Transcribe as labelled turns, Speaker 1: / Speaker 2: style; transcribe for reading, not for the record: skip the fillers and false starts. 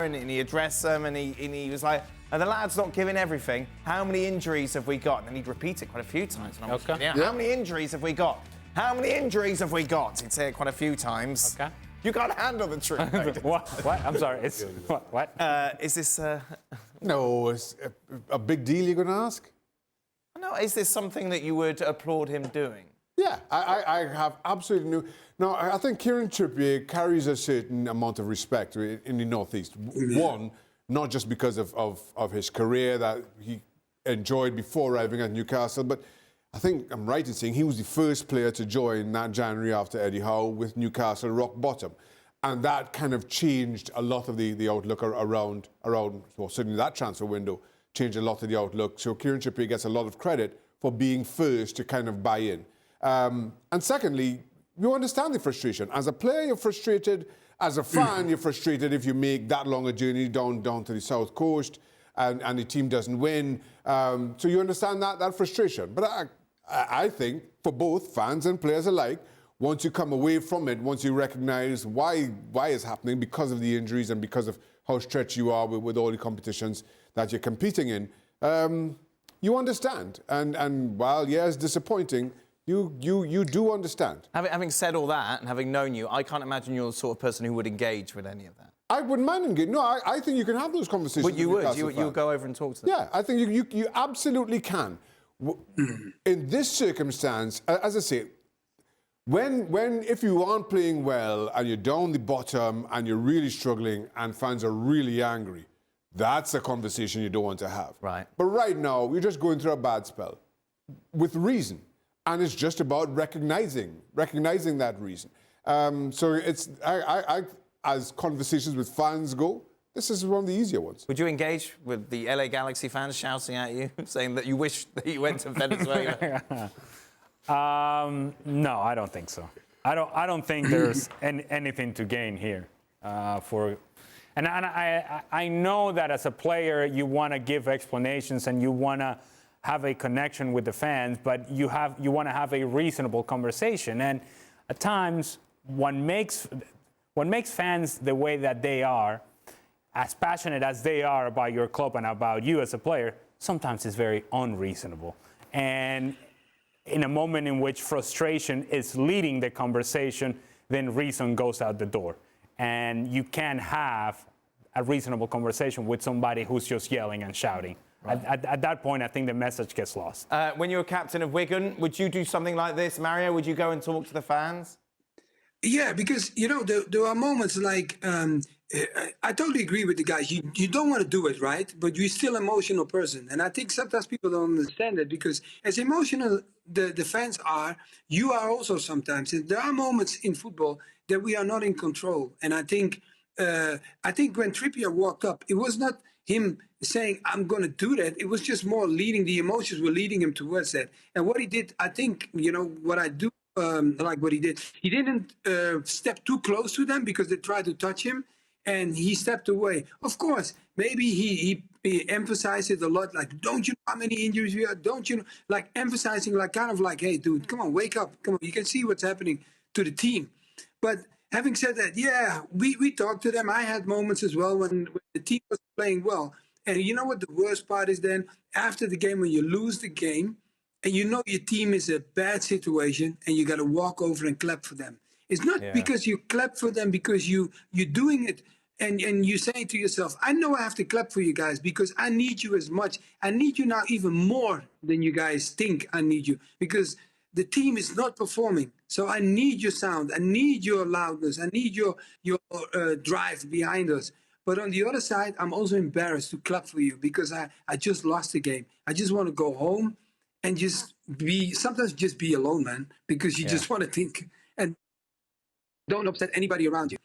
Speaker 1: and he addressed them, and he was like, "Are the lads not giving everything? How many injuries have we got?" And he'd repeat it quite a few times. And How many injuries have we got? How many injuries have we got? He'd say it quite a few times.
Speaker 2: Okay.
Speaker 1: You can't handle the truth.
Speaker 2: What? I'm sorry. It's what?
Speaker 1: Is this?
Speaker 3: No, it's a big deal you're going to ask?
Speaker 1: No, is this something that you would applaud him doing?
Speaker 3: Yeah, I have absolutely no... No, I think Kieran Trippier carries a certain amount of respect in the North East. One, not just because of his career that he enjoyed before arriving at Newcastle, but I think I'm right in saying he was the first player to join that January after Eddie Howe with Newcastle rock bottom. And that kind of changed a lot of the outlook around, well, certainly that transfer window changed a lot of the outlook. So Kieran Trippier gets a lot of credit for being first to kind of buy in. And secondly, you understand the frustration. As a player, you're frustrated. As a fan, you're frustrated if you make that long a journey down to the South Coast and the team doesn't win. So you understand that frustration. But I think for both fans and players alike, once you come away from it, once you recognise why it's happening because of the injuries and because of how stretched you are with all the competitions that you're competing in, you understand. And while, yeah, it's disappointing, you do understand.
Speaker 1: Having said all that and having known you, I can't imagine you're the sort of person who would engage with any of that.
Speaker 3: I wouldn't mind engaging. No, I think you can have those conversations.
Speaker 1: But you would? You would go over and talk to them?
Speaker 3: Yeah, I think you absolutely can. In this circumstance, as I say, if you aren't playing well and you're down the bottom and you're really struggling and fans are really angry, that's a conversation you don't want to have.
Speaker 1: Right.
Speaker 3: But right now, we're just going through a bad spell with reason. And it's just about recognizing that reason. So it's, as conversations with fans go, this is one of the easier ones.
Speaker 1: Would you engage with the LA Galaxy fans shouting at you, saying that you wish that you went to Venezuela?
Speaker 2: No, I don't think so. I don't think there's anything to gain here. And I know that as a player, you want to give explanations and you want to have a connection with the fans, but you want to have a reasonable conversation. And at times, what makes fans the way that they are, as passionate as they are about your club and about you as a player, sometimes it's very unreasonable. And in a moment in which frustration is leading the conversation, then reason goes out the door. And you can't have a reasonable conversation with somebody who's just yelling and shouting. Right. At that point, I think the message gets lost.
Speaker 1: When you were captain of Wigan, would you do something like this, Mario? Would you go and talk to the fans?
Speaker 4: Yeah, because, you know, there are moments like, I totally agree with the guys. You don't want to do it, right? But you're still an emotional person. And I think sometimes people don't understand it because as emotional the fans are, you are also sometimes. And there are moments in football that we are not in control. And I think when Trippier walked up, it was not him saying, I'm going to do that. It was just more leading, the emotions were leading him towards that. And what he did, I think, you know, what I do like what he didn't step too close to them because they tried to touch him and he stepped away. Of course, maybe he emphasized it a lot, like, don't you know how many injuries we have? Don't you know? Like emphasizing, like kind of like, hey, dude, come on, wake up. Come on, you can see what's happening to the team. But having said that, yeah, we talked to them. I had moments as well when the team was playing well. And you know what the worst part is then? After the game, when you lose the game, and you know your team is a bad situation, and you got to walk over and clap for them. It's not because you clap for them because you're doing it, and you're saying to yourself, I know I have to clap for you guys because I need you as much. I need you now even more than you guys think I need you because the team is not performing. So I need your sound. I need your loudness. I need your drive behind us. But on the other side, I'm also embarrassed to clap for you because I just lost the game. I just want to go home and sometimes just be alone, man, because you just want to think and don't upset anybody around you.